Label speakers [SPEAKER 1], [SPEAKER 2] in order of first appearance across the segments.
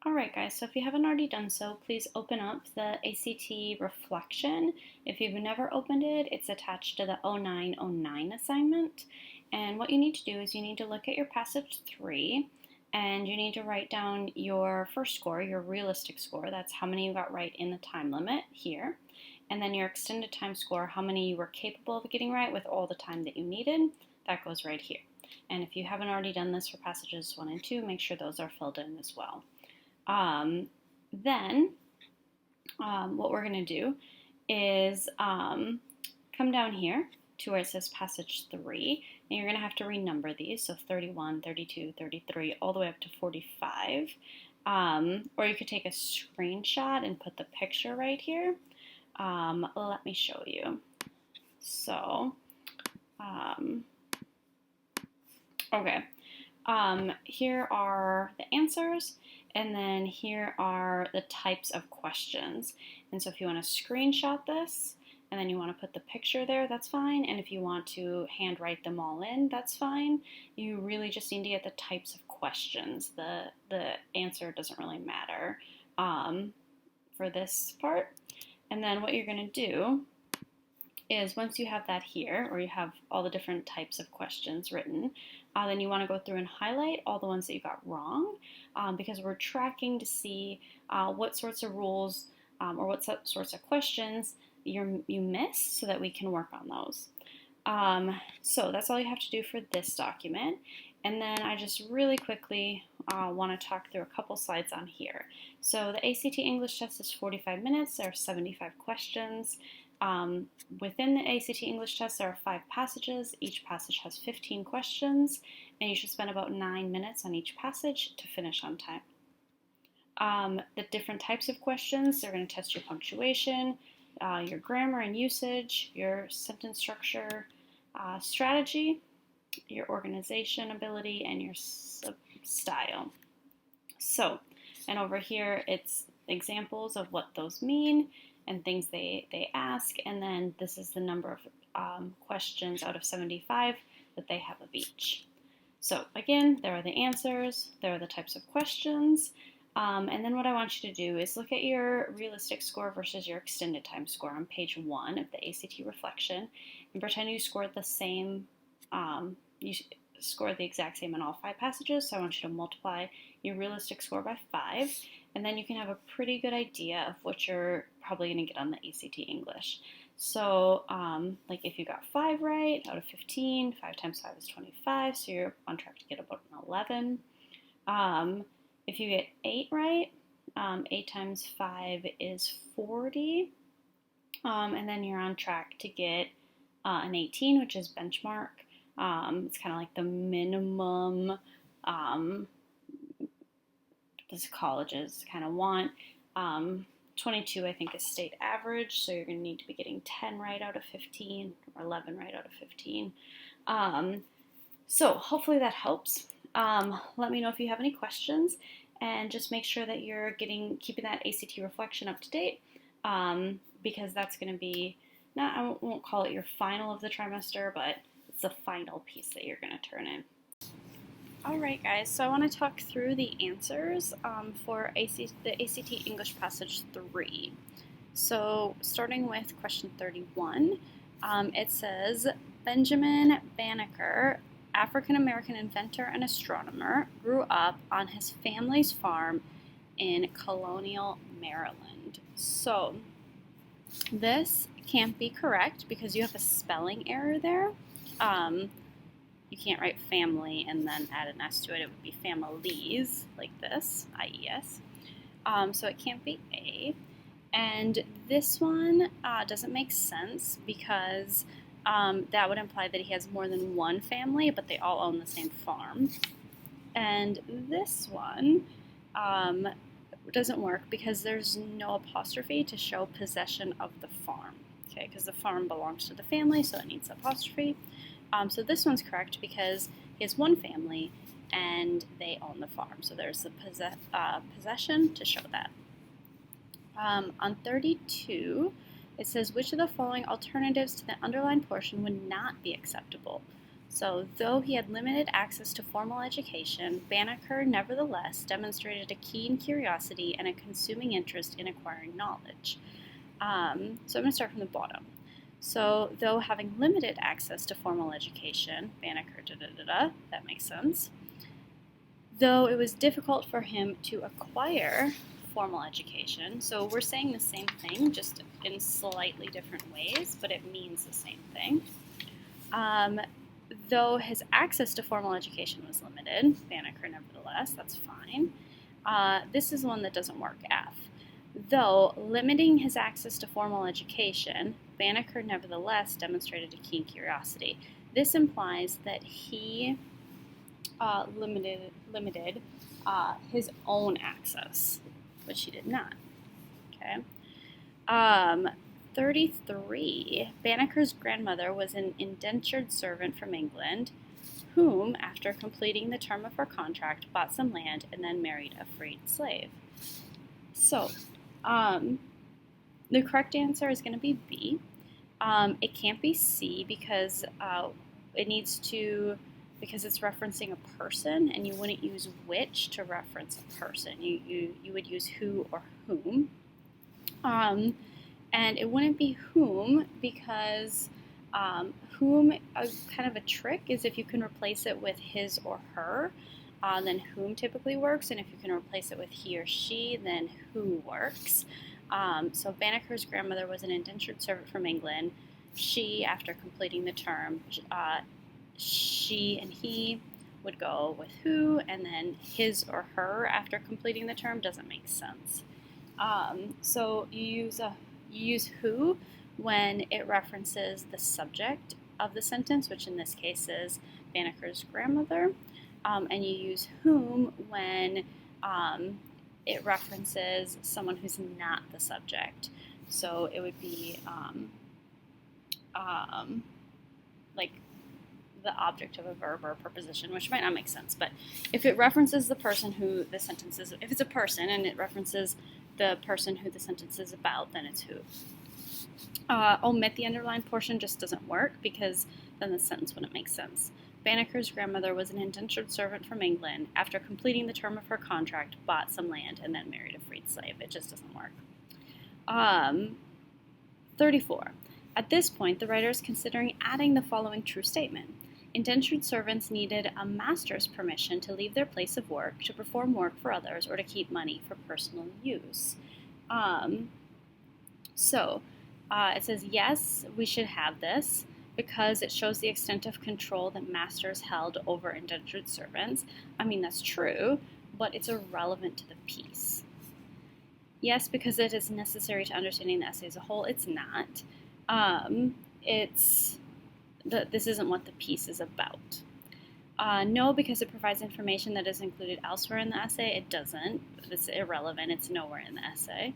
[SPEAKER 1] Alright guys, so if you haven't already done so, please open up the ACT Reflection. If you've never opened it, it's attached to the 0909 assignment. And what you need to do is you need to look at your passage 3 and you need to write down your first score, your realistic score. That's how many you got right in the time limit here. And then your extended time score, how many you were capable of getting right with all the time that you needed. That goes right here. And if you haven't already done this for passages 1 and 2, make sure those are filled in as well. Then what we're going to do is come down here to where it says passage 3, and you're going to have to renumber these, so 31, 32, 33, all the way up to 45. Or you could take a screenshot and put the picture right here. Let me show you. So, okay. Here are the answers, and then here are the types of questions. And so if you want to screenshot this, and then you want to put the picture there, that's fine. And if you want to handwrite them all in, that's fine. You really just need to get the types of questions. The answer doesn't really matter for this part. And then what you're going to do is once you have that here, or you have all the different types of questions written, then you want to go through and highlight all the ones that you got wrong, because we're tracking to see what sorts of rules or what sorts of questions you miss so that we can work on those. So that's all you have to do for this document. And then I just really quickly want to talk through a couple slides on here. So the ACT English test is 45 minutes. There are 75 questions. Within the ACT English test, there are 5 passages. Each passage has 15 questions, and you should spend about 9 minutes on each passage to finish on time. The different types of questions, they're going to test your punctuation, your grammar and usage, your sentence structure, strategy, your organization ability, and your style. So, and over here, it's examples of what those mean and things they ask, and then this is the number of questions out of 75 that they have of each. So again, there are the answers, there are the types of questions, and then what I want you to do is look at your realistic score versus your extended time score on page 1 of the ACT Reflection, and pretend you scored the same, you scored the exact same in all 5 passages, so I want you to multiply your realistic score by 5, and then you can have a pretty good idea of what you're probably going to get on the ACT English. So, like if you got 5 right out of 15, 5 times 5 is 25, so you're on track to get about an 11. If you get 8 right, 8 times 5 is 40, and then you're on track to get an 18, which is benchmark. It's kind of like the minimum these colleges kind of want. 22, I think, is state average, so you're going to need to be getting 10 right out of 15 or 11 right out of 15. So hopefully that helps. Let me know if you have any questions, and just make sure that you're keeping that ACT Reflection up to date, because that's going to be, I won't call it your final of the trimester, but it's the final piece that you're going to turn in. Alright guys, so I want to talk through the answers for the ACT English Passage 3. So starting with question 31, it says, Benjamin Banneker, African-American inventor and astronomer, grew up on his family's farm in colonial Maryland. So this can't be correct because you have a spelling error there. You can't write family and then add an S to it. It would be families, like this, I-E-S. So it can't be A. And this one doesn't make sense because that would imply that he has more than one family, but they all own the same farm. And this one doesn't work because there's no apostrophe to show possession of the farm. Okay, because the farm belongs to the family, so it needs apostrophe. So this one's correct because he has one family and they own the farm. So there's the possession to show that. On 32, it says, which of the following alternatives to the underlined portion would not be acceptable? So, though he had limited access to formal education, Banneker nevertheless demonstrated a keen curiosity and a consuming interest in acquiring knowledge. So, I'm going to start from the bottom. So, though having limited access to formal education, Banneker, that makes sense. Though it was difficult for him to acquire formal education, so we're saying the same thing, just in slightly different ways, but it means the same thing. Though his access to formal education was limited, Banneker nevertheless, that's fine. This is one that doesn't work, F. Though limiting his access to formal education, Banneker nevertheless demonstrated a keen curiosity. This implies that he limited his own access, which he did not. Okay. 33. Banneker's grandmother was an indentured servant from England, whom, after completing the term of her contract, bought some land and then married a freed slave. So, the correct answer is going to be B. It can't be C because because it's referencing a person, and you wouldn't use which to reference a person. You would use who or whom. And it wouldn't be whom because whom, kind of a trick is if you can replace it with his or her, then whom typically works, and if you can replace it with he or she, then who works. So Banneker's grandmother was an indentured servant from England. She, after completing the term, she and he would go with who, and then his or her after completing the term doesn't make sense. So you use who when it references the subject of the sentence, which in this case is Banneker's grandmother, and you use whom when it references someone who's not the subject. So it would be like the object of a verb or a preposition, which might not make sense, but if it references the person who the sentence is, if it's a person and it references the person who the sentence is about, then it's who. Omit the underlined portion just doesn't work because then the sentence wouldn't make sense. Banneker's grandmother was an indentured servant from England. After completing the term of her contract, bought some land and then married a freed slave. It just doesn't work. 34. At this point, the writer is considering adding the following true statement. Indentured servants needed a master's permission to leave their place of work, to perform work for others, or to keep money for personal use. It says, yes, we should have this because it shows the extent of control that masters held over indentured servants. I mean, that's true, but it's irrelevant to the piece. Yes, because it is necessary to understanding the essay as a whole. It's not. This isn't what the piece is about. No, because it provides information that is included elsewhere in the essay. It doesn't. It's irrelevant. It's nowhere in the essay.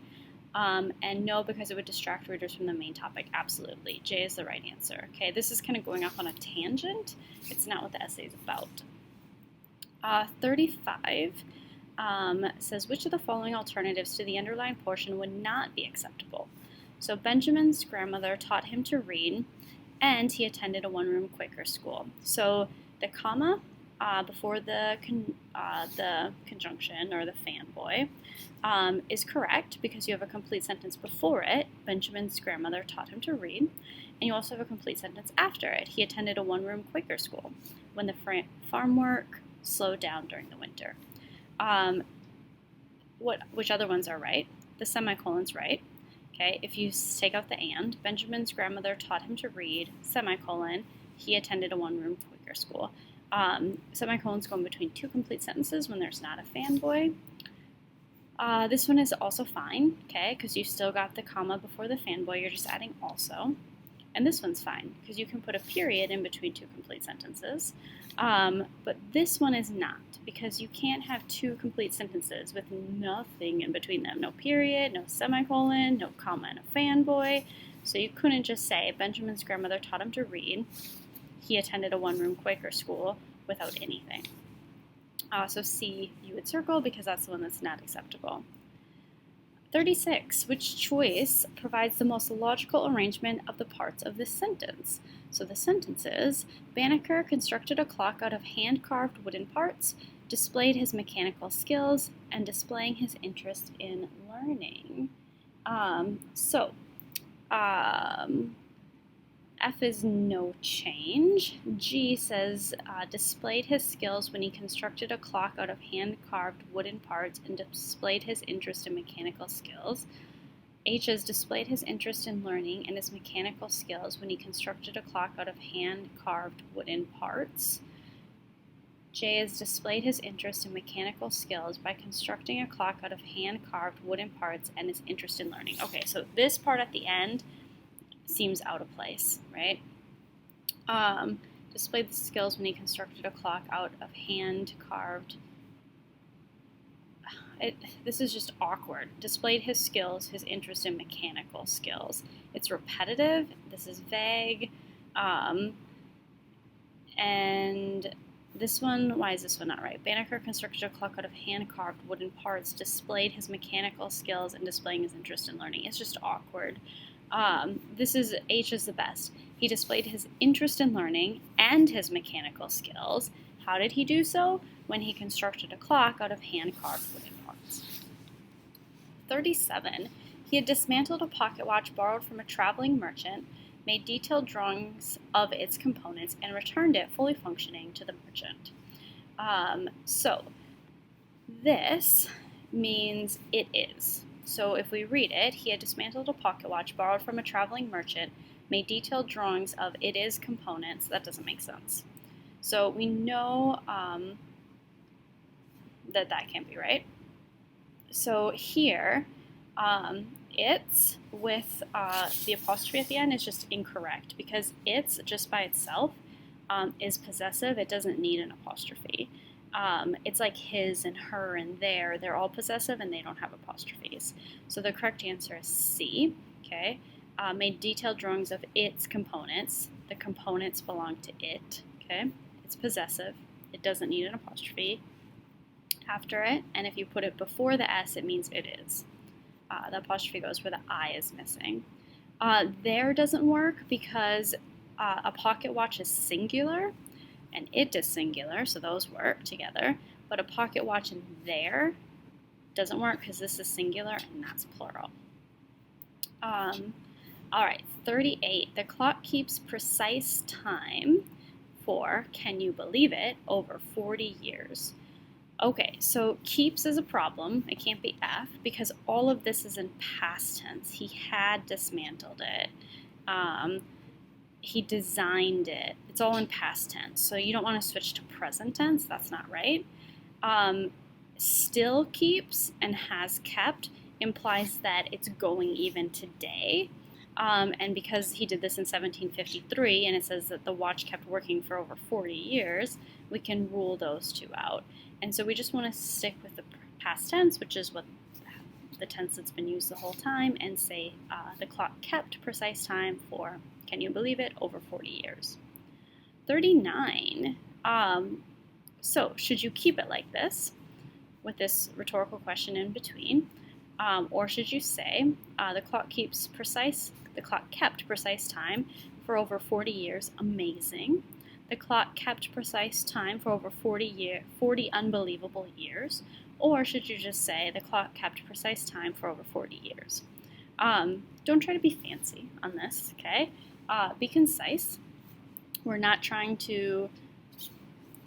[SPEAKER 1] And no, because it would distract readers from the main topic. Absolutely. J is the right answer. Okay, this is kind of going off on a tangent. It's not what the essay is about. 35 says, which of the following alternatives to the underlined portion would not be acceptable? So Benjamin's grandmother taught him to read, and he attended a one-room Quaker school. So the comma before the conjunction, or the fanboy, is correct because you have a complete sentence before it. Benjamin's grandmother taught him to read. And you also have a complete sentence after it. He attended a one-room Quaker school when the farm work slowed down during the winter. Which other ones are right? The semicolon's right. Okay, if you take out the and, Benjamin's grandmother taught him to read, semicolon, he attended a one-room Quaker school. Semicolons go in between two complete sentences when there's not a fanboy. This one is also fine, okay, because you still got the comma before the fanboy, you're just adding also. And this one's fine, because you can put a period in between two complete sentences. But this one is not, because you can't have two complete sentences with nothing in between them. No period, no semicolon, no comma and a fanboy. So you couldn't just say, Benjamin's grandmother taught him to read. He attended a one-room Quaker school without anything. So C, you would circle, because that's the one that's not acceptable. 36. Which choice provides the most logical arrangement of the parts of this sentence? So the sentence is, Banneker constructed a clock out of hand-carved wooden parts, displayed his mechanical skills, and displaying his interest in learning. F is no change. G says displayed his skills when he constructed a clock out of hand-carved wooden parts and displayed his interest in mechanical skills. H is displayed his interest in learning and his mechanical skills when he constructed a clock out of hand-carved wooden parts. J is displayed his interest in mechanical skills by constructing a clock out of hand-carved wooden parts and his interest in learning. Okay, so this part at the end seems out of place, right? Displayed the skills when he constructed a clock out of hand-carved. This is just awkward. Displayed his skills, his interest in mechanical skills. It's repetitive. This is vague. And this one, why is this one not right? Banneker constructed a clock out of hand-carved wooden parts, displayed his mechanical skills, and displaying his interest in learning. It's just awkward. H is the best. He displayed his interest in learning and his mechanical skills. How did he do so? When he constructed a clock out of hand-carved wooden parts. 37. He had dismantled a pocket watch borrowed from a traveling merchant, made detailed drawings of its components, and returned it fully functioning to the merchant. So this means it is. So if we read it, he had dismantled a pocket watch borrowed from a traveling merchant, made detailed drawings of it is components. That doesn't make sense. So we know that can't be right. So here, it's with the apostrophe at the end is just incorrect because it's just by itself is possessive. It doesn't need an apostrophe. It's like his and her and their. They're all possessive and they don't have apostrophes. So the correct answer is C. Okay. Made detailed drawings of its components. The components belong to it. Okay. It's possessive. It doesn't need an apostrophe after it. And if you put it before the S, it means it is. The apostrophe goes where the I is missing. There doesn't work because a pocket watch is singular and it is singular, so those work together. But a pocket watch in there doesn't work because this is singular and that's plural. All right, 38. The clock keeps precise time for, can you believe it, over 40 years. Okay, so keeps is a problem. It can't be F because all of this is in past tense. He had dismantled it. He designed it. It's all in past tense. So you don't want to switch to present tense. That's not right. Still keeps and has kept implies that it's going even today. And because he did this in 1753 and it says that the watch kept working for over 40 years, we can rule those two out. And so we just want to stick with the past tense, which is what the tense that's been used the whole time, and say the clock kept precise time for, can you believe it, over 40 years. 39. So should you keep it like this, with this rhetorical question in between, or should you say the clock kept precise time for over 40 years, amazing. The clock kept precise time for over 40 unbelievable years. Or should you just say the clock kept precise time for over 40 years? Don't try to be fancy on this, okay? Be concise. We're not trying to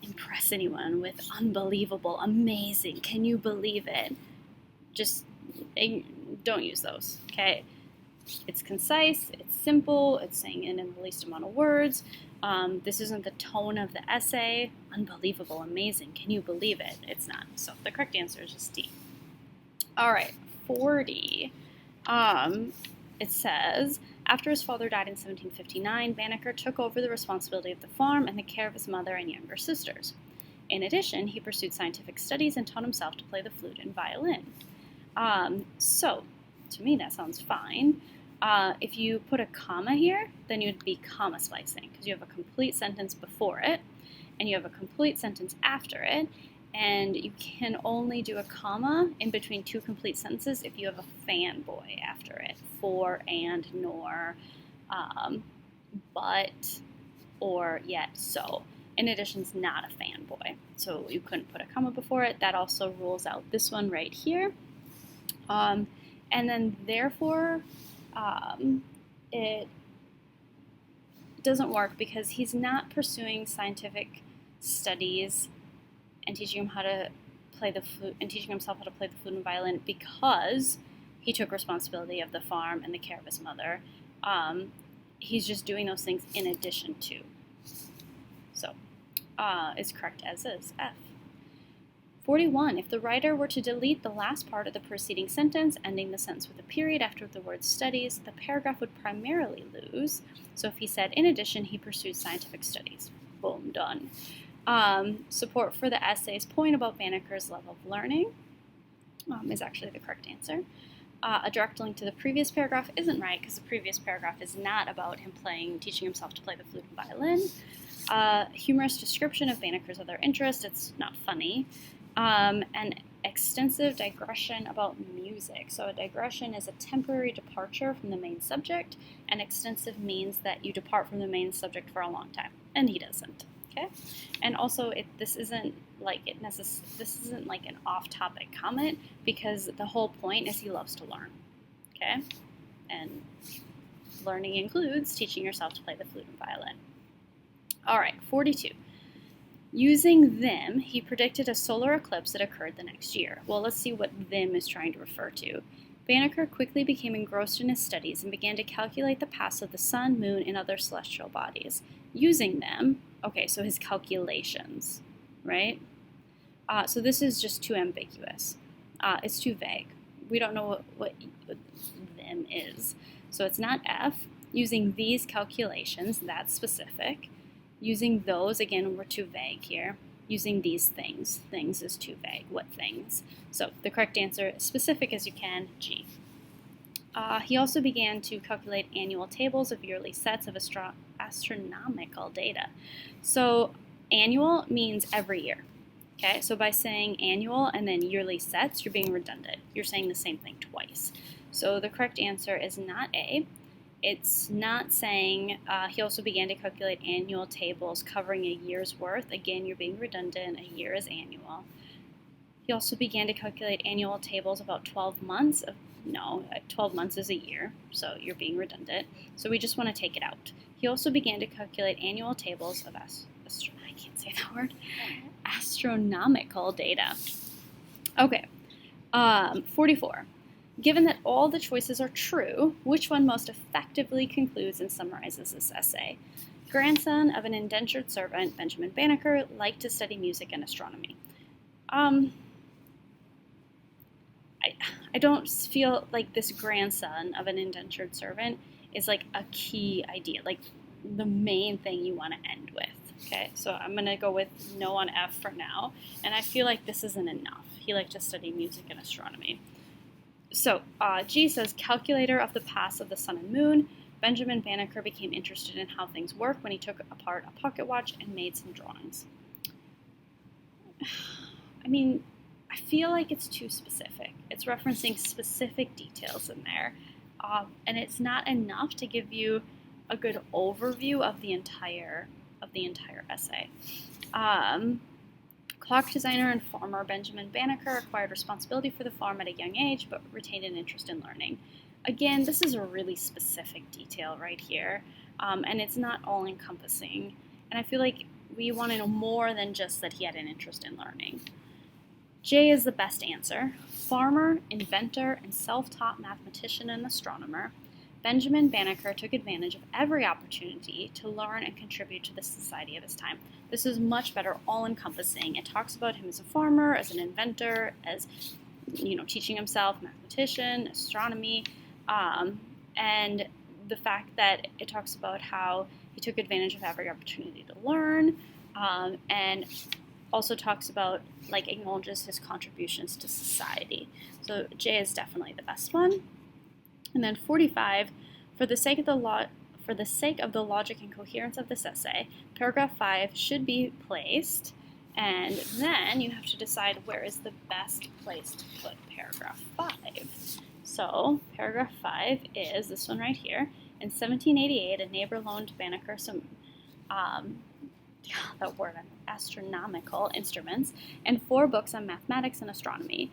[SPEAKER 1] impress anyone with unbelievable, amazing, can you believe it? Just don't use those, okay? It's concise, it's simple, it's saying it in the least amount of words. This isn't the tone of the essay. Unbelievable, amazing, can you believe it? It's not. So the correct answer is just D. All right, 40. It says, after his father died in 1759, Banneker took over the responsibility of the farm and the care of his mother and younger sisters. In addition, he pursued scientific studies and taught himself to play the flute and violin. So, to me, that sounds fine. If you put a comma here, then you'd be comma splicing because you have a complete sentence before it and you have a complete sentence after it. And you can only do a comma in between two complete sentences if you have a fanboy after it. For, and, nor, but, or, yet, so. In addition, it's not a fanboy, so you couldn't put a comma before it. That also rules out this one right here. And then, therefore, it doesn't work because he's not pursuing scientific studies and teaching him how to play the flute and teaching himself how to play the flute and violin because he took responsibility of the farm and the care of his mother. He's just doing those things in addition to. So, is correct as is, F. 41. If the writer were to delete the last part of the preceding sentence, ending the sentence with a period after the word studies, the paragraph would primarily lose. So if he said, in addition, he pursued scientific studies. Boom, done. Support for the essay's point about Banneker's level of learning is actually the correct answer. A direct link to the previous paragraph isn't right because the previous paragraph is not about him teaching himself to play the flute and violin. Humorous description of Banneker's other interests, it's not funny. An extensive digression about music. So a digression is a temporary departure from the main subject, and extensive means that you depart from the main subject for a long time, and he doesn't. Okay, and also this isn't like an off-topic comment because the whole point is he loves to learn. Okay, and learning includes teaching yourself to play the flute and violin. All right, 42. Using them, he predicted a solar eclipse that occurred the next year. Well, let's see what them is trying to refer to. Banneker quickly became engrossed in his studies and began to calculate the paths of the sun, moon, and other celestial bodies. Using them, okay, so his calculations, right? So this is just too ambiguous. It's too vague. We don't know what them is. So it's not F. Using these calculations, that's specific. Using those, again, we're too vague here. Using these things. Things is too vague. What things? So the correct answer, as specific as you can, G. He also began to calculate annual tables of yearly sets of astronomical data. So annual means every year. Okay, so by saying annual and then yearly sets, you're being redundant. You're saying the same thing twice. So the correct answer is not A. It's not saying he also began to calculate annual tables covering a year's worth. Again, you're being redundant. A year is annual. He also began to calculate annual tables about 12 months. 12 months is a year, so you're being redundant. So we just want to take it out. He also began to calculate annual tables of I can't say that word. Astronomical data. Okay, 44. Given that all the choices are true, which one most effectively concludes and summarizes this essay? Grandson of an indentured servant, Benjamin Banneker, liked to study music and astronomy. I don't feel like this grandson of an indentured servant is like a key idea, like the main thing you want to end with. Okay, so I'm going to go with no on F for now, and I feel like this isn't enough. He liked to study music and astronomy. So G says, calculator of the paths of the sun and moon. Benjamin Banneker became interested in how things work when he took apart a pocket watch and made some drawings. I mean, I feel like it's too specific. It's referencing specific details in there, and it's not enough to give you a good overview of the entire essay. Clock designer and farmer Benjamin Banneker acquired responsibility for the farm at a young age, but retained an interest in learning. Again, this is a really specific detail right here, and it's not all-encompassing. And I feel like we want to know more than just that he had an interest in learning. J is the best answer. Farmer, inventor, and self-taught mathematician and astronomer, Benjamin Banneker took advantage of every opportunity to learn and contribute to the society of his time. This is much better, all-encompassing. It talks about him as a farmer, as an inventor, as teaching himself, mathematician, astronomy, and the fact that it talks about how he took advantage of every opportunity to learn, and also talks about, acknowledges his contributions to society. So J is definitely the best one. And then 45, for the sake of the logic and coherence of this essay, paragraph 5 should be placed And then you have to decide where is the best place to put paragraph 5. So paragraph 5 is this one right here. In 1788, a neighbor loaned Banneker some, that word, astronomical instruments and 4 books on mathematics and astronomy.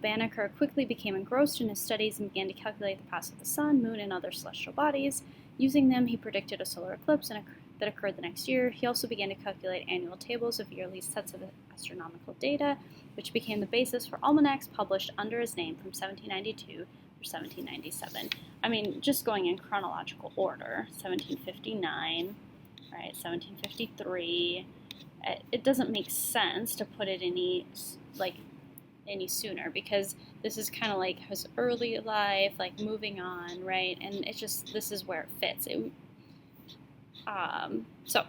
[SPEAKER 1] Banneker quickly became engrossed in his studies and began to calculate the paths of the sun, moon, and other celestial bodies. Using them, he predicted a solar eclipse that occurred the next year. He also began to calculate annual tables of yearly sets of astronomical data, which became the basis for almanacs published under his name from 1792 through 1797. I mean, just going in chronological order, 1759, right, 1753. It doesn't make sense to put it any sooner, because this is kind of like his early life, like moving on, right? And it's just, this is where it fits. So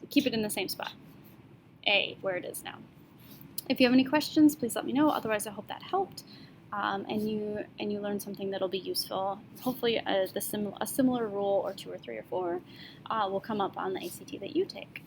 [SPEAKER 1] keep it in the same spot, A, where it is now. If you have any questions, please let me know. Otherwise, I hope that helped, and you learned something that'll be useful. Hopefully, a similar rule, or 2 or 3 or 4, will come up on the ACT that you take.